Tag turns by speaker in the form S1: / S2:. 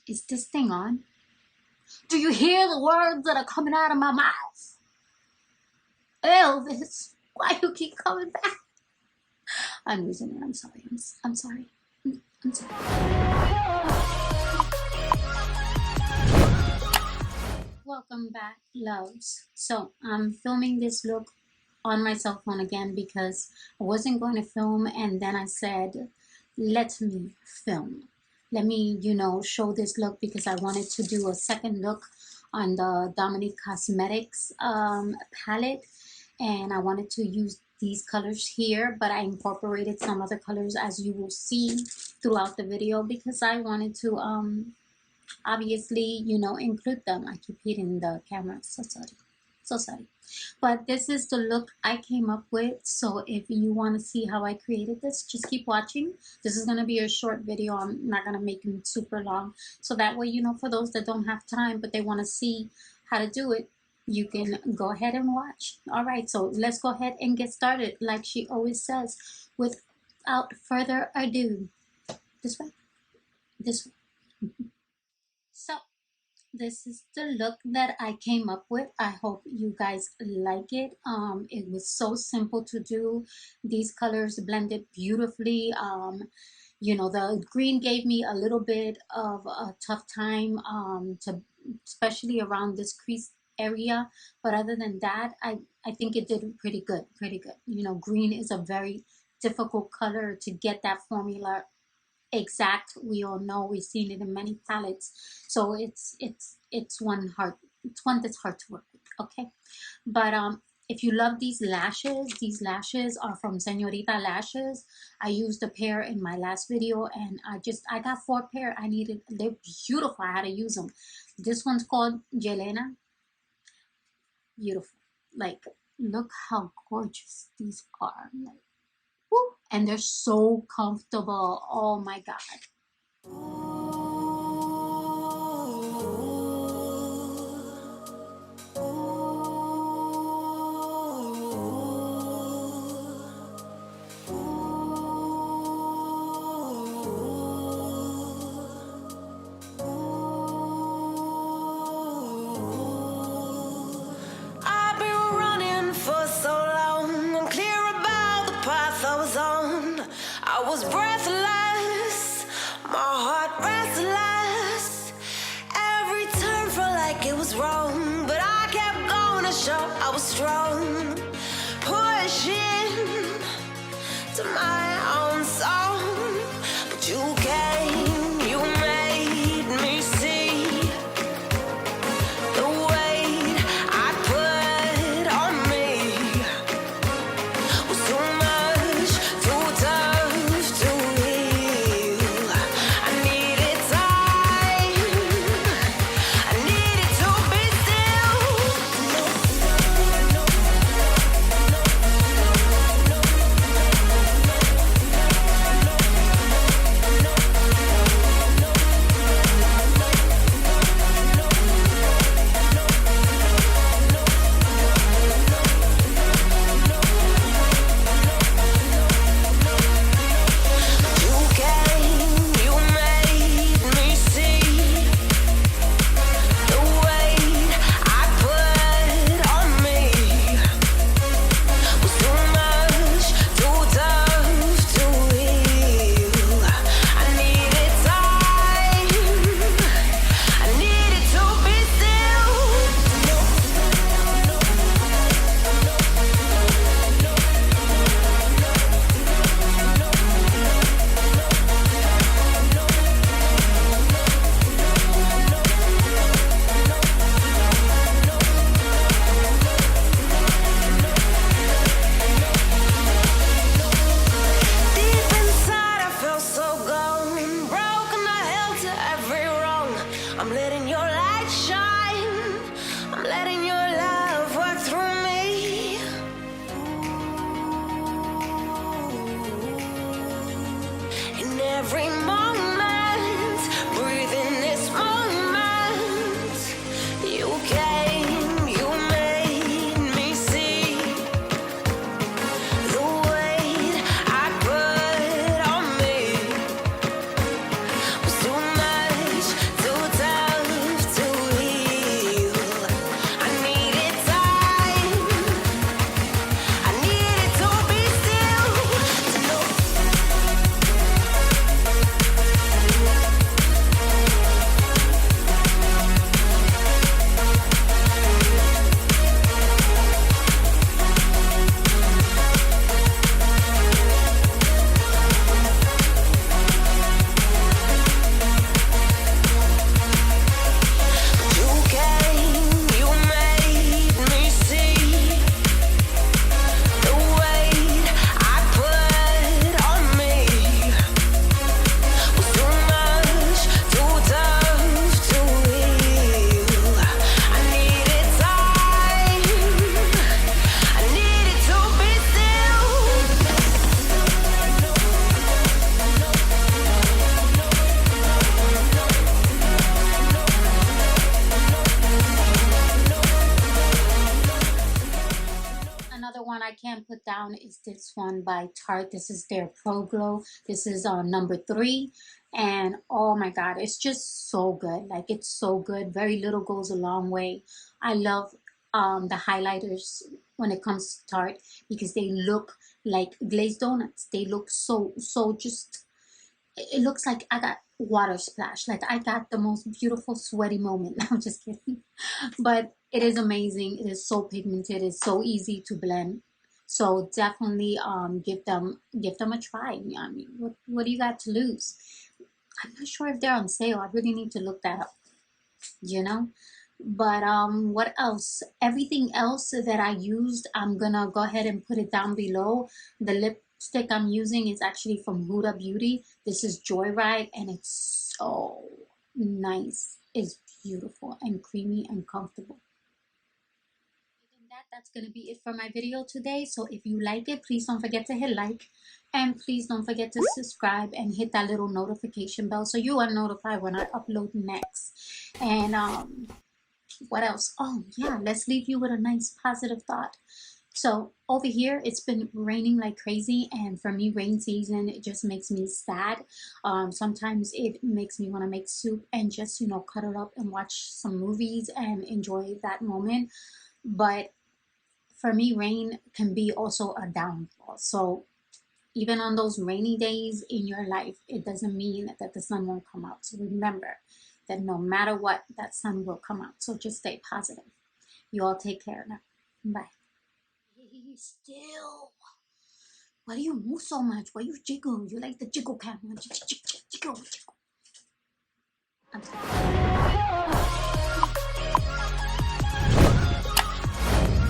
S1: Is this thing on? Do you hear the words that are coming out of my mouth? Elvis, why you keep coming back? I'm losing it. I'm sorry. I'm sorry. I'm sorry. Welcome back, loves. So I'm filming this look on my cell phone again because I wasn't going to film, and then I said, let me film. Let me, show this look because I wanted to do a second look on the Dominique Cosmetics palette, and I wanted to use these colors here, but I incorporated some other colors, as you will see throughout the video, because I wanted to obviously include them. I keep hitting the camera, so sorry. But this is the look I came up with. So if you want to see how I created this, just keep watching. This is going to be a short video. I'm not going to make it super long, so that way, for those that don't have time but they want to see how to do it, you can go ahead and watch. All right, so let's go ahead and get started, like she always says, without further ado. This way. So this is the look that I came up with. I hope you guys like it. It was so simple to do. These colors blended beautifully. The green gave me a little bit of a tough time, especially around this crease area. But other than that, I think it did pretty good. Green is a very difficult color to get that formula exact. We all know, we've seen it in many palettes, so it's one that's hard to work with. Okay, but if you love these lashes are from Señorita Lashes. I used a pair in my last video, and I got 4 pair. They're beautiful. I had to use them. This one's called Yelena. Beautiful. Like, look how gorgeous these are. Like, and they're so comfortable. Oh my god.
S2: I've been running for so long. I'm clear about the path I was on. I was breathless, my heart restless. Every turn felt like it was wrong, but I kept going to show I was strong. Pushing to my own song, but you came, you made me see the weight I put on me was too much, too tough to heal. I needed time, I needed to be You came, you made me see the weight I put on me was too much, too tough to heal. I needed time, I needed to be still. Deep inside I felt so gone, broken the hell to every wrong. I'm letting your light shine, I'm letting your love work through me. In every moment, breathing this moment, you came, you made me see the weight I put on me was too much, too
S1: and put down is this one by Tarte. This is their Pro Glow. This is number 3. And oh my God, it's just so good. Like, it's so good. Very little goes a long way. I love the highlighters when it comes to Tarte because they look like glazed donuts. They look so just, it looks like I got water splash. Like, I got the most beautiful sweaty moment. I'm just kidding. But it is amazing. It is so pigmented. It's so easy to blend. So definitely give them a try. I mean, what do you got to lose? I'm not sure if they're on sale. I really need to look that up, you know? But what else? Everything else that I used, I'm gonna go ahead and put it down below. The lipstick I'm using is actually from Huda Beauty. This is Joyride, and it's so nice. It's beautiful and creamy and comfortable. And that's gonna be it for my video today. So if you like it, please don't forget to hit like, and please don't forget to subscribe and hit that little notification bell so you are notified when I upload next. And what else? Oh yeah, let's leave you with a nice positive thought. So over here, it's been raining like crazy, and for me, rain season, it just makes me sad. Sometimes it makes me want to make soup and just, you know, cuddle up and watch some movies and enjoy that moment. But for me, rain can be also a downfall. So even on those rainy days in your life, it doesn't mean that the sun won't come out. So remember that no matter what, that sun will come out. So just stay positive. You all take care now. Bye. Hey, still. Why do you move so much? Why you jiggle? You like the jiggle camera. Jiggle, jiggle. I'm sorry.